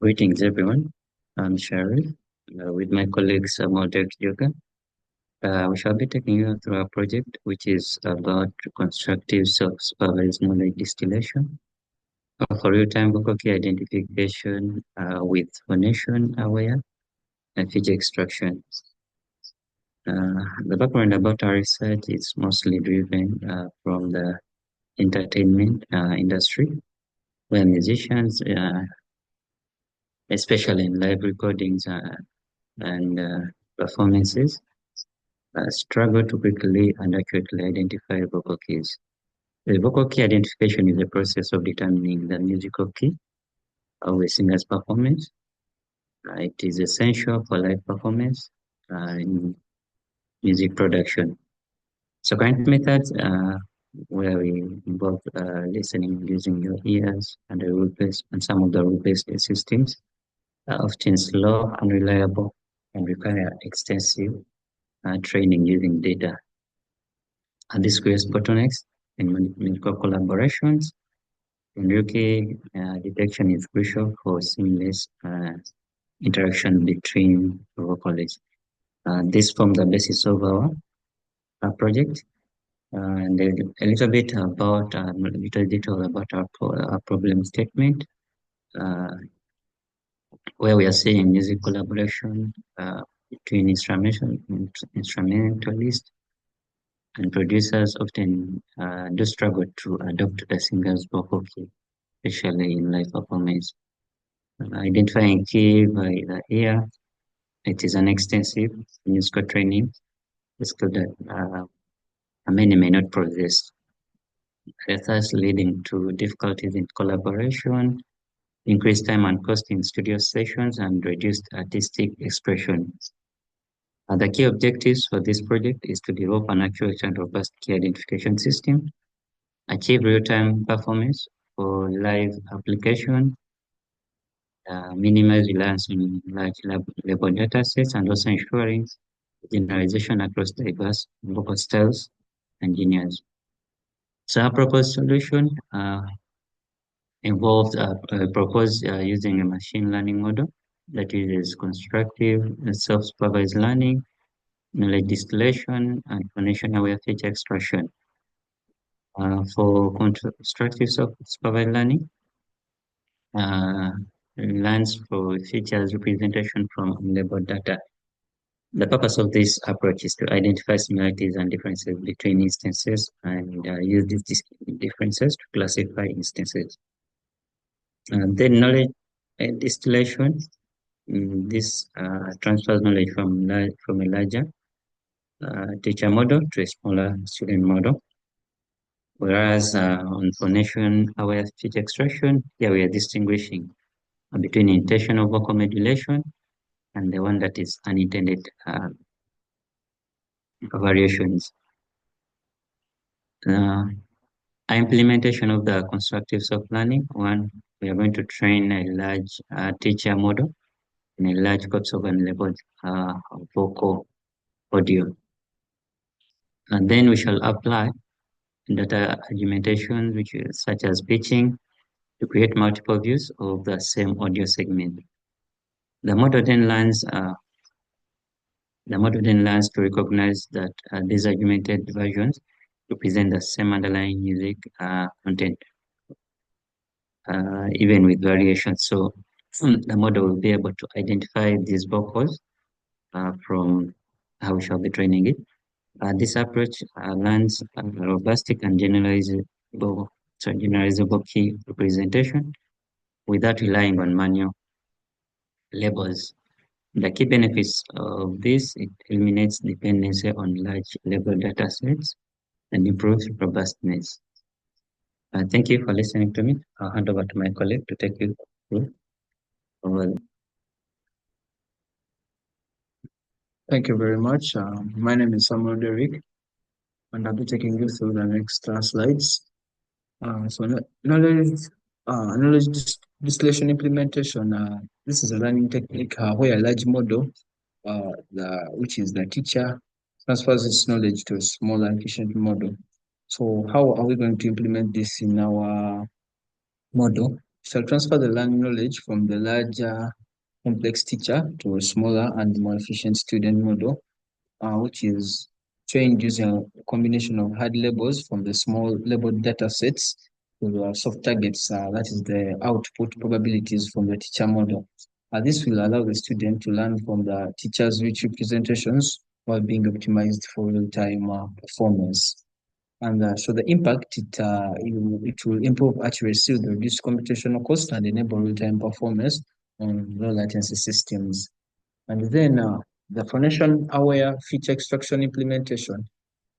Greetings, everyone. I'm Sharif, with my colleague Samuel Yoga. We shall be taking you through a project which is about constructive self-supervised knowledge distillation for real-time vocal key identification with phonation-aware and feature extraction. The background about our research is mostly driven from the entertainment industry, where musicians, especially in live recordings and performances, struggle to quickly and accurately identify vocal keys. The vocal key identification is the process of determining the musical key of a singer's performance. It is essential for live performance in music production. So current methods where we involve listening using your ears and the rule-based and some of the rule-based systems are often slow, unreliable, and require extensive training using data. And this creates bottlenecks in medical collaborations. In UK, detection is crucial for seamless interaction between vocalists. This forms the basis of our project. And a little bit about a little detail about our problem statement, where we are seeing music collaboration between instrumentalists and producers often do struggle to adopt the singer's vocal key, especially in live performance. Identifying key by the ear, it is an extensive musical training skill that many may not possess, thus leading to difficulties in collaboration, increased time and cost in studio sessions, and reduced artistic expression. The key objectives for this project is to develop an accurate and robust key identification system, achieve real-time performance for live application, minimize reliance on large label data sets, and also ensuring generalization across diverse vocal styles and genres. So our proposed solution involves proposed using a machine learning model that uses constructive and self-supervised learning, knowledge distillation, and phonation-aware feature extraction. For constructive self-supervised learning, learns for features representation from unlabeled data. The purpose of this approach is to identify similarities and differences between instances and use these differences to classify instances. Then knowledge distillation. This transfers knowledge from a larger teacher model to a smaller student model. Whereas on phonation-aware feature extraction, here we are distinguishing between intentional vocal modulation and the one that is unintended variations. Implementation of the constructive self-learning. One, we are going to train a large teacher model in a large corpus of unlabeled vocal audio. And then we shall apply data augmentation, which is such as pitching, to create multiple views of the same audio segment. The model then learns to recognize that these augmented versions represent the same underlying music content, even with variations. So the model will be able to identify these vocals from how we shall be training it. This approach learns robust and generalizable key representation without relying on manual labels. The key benefits of this, it eliminates dependency on large label data sets and improves robustness. Thank you for listening to me. I'll hand over to my colleague to take you through. Thank you very much. My name is Samuel Derrick, and I'll be taking you through the next slides. Knowledge distillation implementation. This is a learning technique where a large model, which is the teacher, transfers its knowledge to a smaller, efficient model. So how are we going to implement this in our model? shall transfer the learning knowledge from the larger complex teacher to a smaller and more efficient student model, which is trained using a combination of hard labels from the small labeled data sets to the soft targets, that is the output probabilities from the teacher model. This will allow the student to learn from the teacher's rich representations while being optimized for real-time performance. And so the impact, it will improve accuracy with reduced computational cost and enable real-time performance on low latency systems. And then the foundation-aware feature extraction implementation.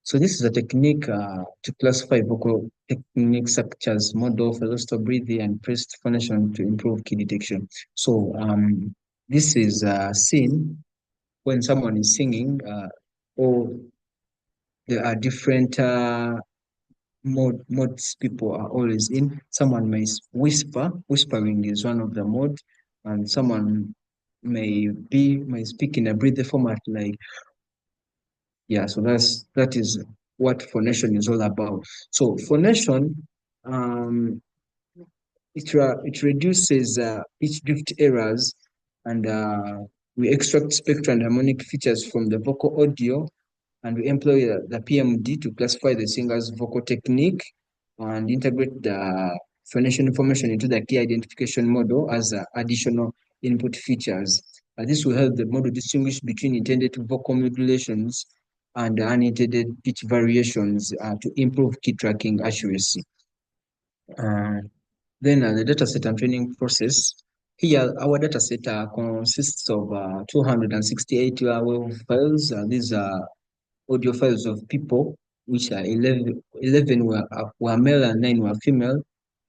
So this is a technique to classify vocal techniques such as modal, philosopher breathing, and pressed phonation to improve key detection. So this is seen when someone is singing, or there are different modes people are always in. Someone may whisper. Whispering is one of the modes, and someone may speak in a breathy format like, yeah. So that is what phonation is all about. So phonation, um, it reduces pitch drift errors, and we extract spectral and harmonic features from the vocal audio, and we employ the PMD to classify the singer's vocal technique and integrate the phonation information into the key identification model as additional input features. This will help the model distinguish between intended vocal modulations and unintended pitch variations to improve key tracking accuracy. Uh, then the dataset and training process. Here, our dataset consists of 268 WAV files. These are audio files of people, which are 11 were male and 9 were female,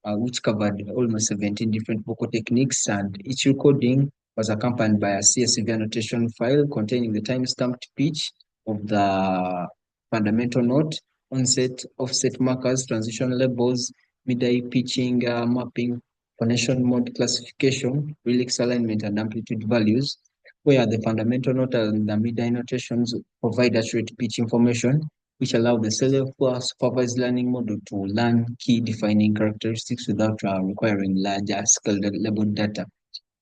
which covered almost 17 different vocal techniques, and each recording was accompanied by a CSV annotation file containing the time-stamped pitch of the fundamental note, onset, offset markers, transition labels, mid-eye pitching, mapping, phonation mode classification, relix alignment, and amplitude values, where the fundamental note and the mid-eye notations provide accurate pitch information, which allow the self-supervised learning model to learn key defining characteristics without requiring larger scale labeled data.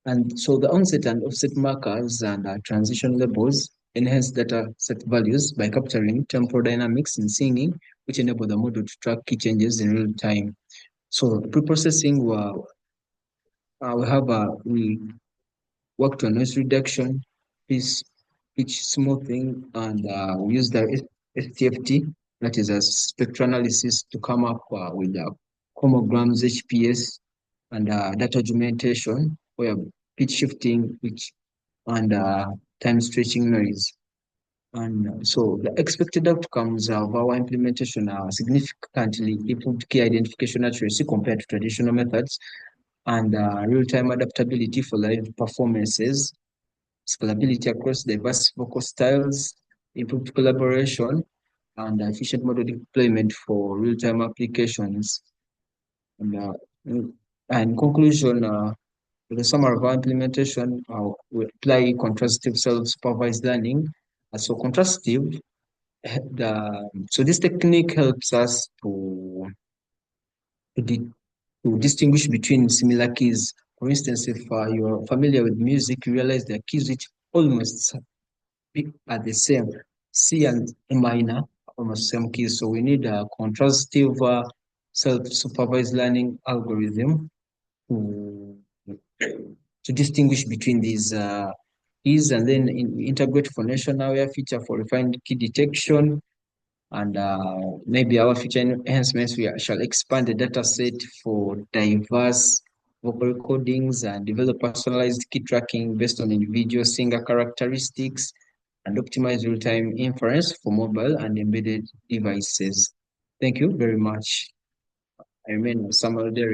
And so the onset and offset markers and transition labels enhance data set values by capturing temporal dynamics in singing, which enable the model to track key changes in real time. So pre-processing, we worked on noise reduction, pitch smoothing, and we used the STFT, that is a spectral analysis, to come up with homograms, HPS, and data augmentation, where pitch shifting, which and time stretching noise. And so the expected outcomes of our implementation are significantly improved key identification accuracy compared to traditional methods, and real-time adaptability for live performances, scalability across diverse vocal styles, improved collaboration, and efficient model deployment for real-time applications. And in conclusion, the summary of our implementation, we apply contrastive self-supervised learning. So contrastive, so this technique helps us to distinguish between similar keys. For instance, if you're familiar with music, you realize there are keys which almost are the same. C and A minor, almost same keys. So we need a contrastive self-supervised learning algorithm to, to distinguish between these keys, and then integrate phonation-aware feature for refined key detection. And maybe our future enhancements, we shall expand the data set for diverse vocal recordings and develop personalized key tracking based on individual singer characteristics, and optimize real-time inference for mobile and embedded devices. Thank you very much. I remain Samuel Derry.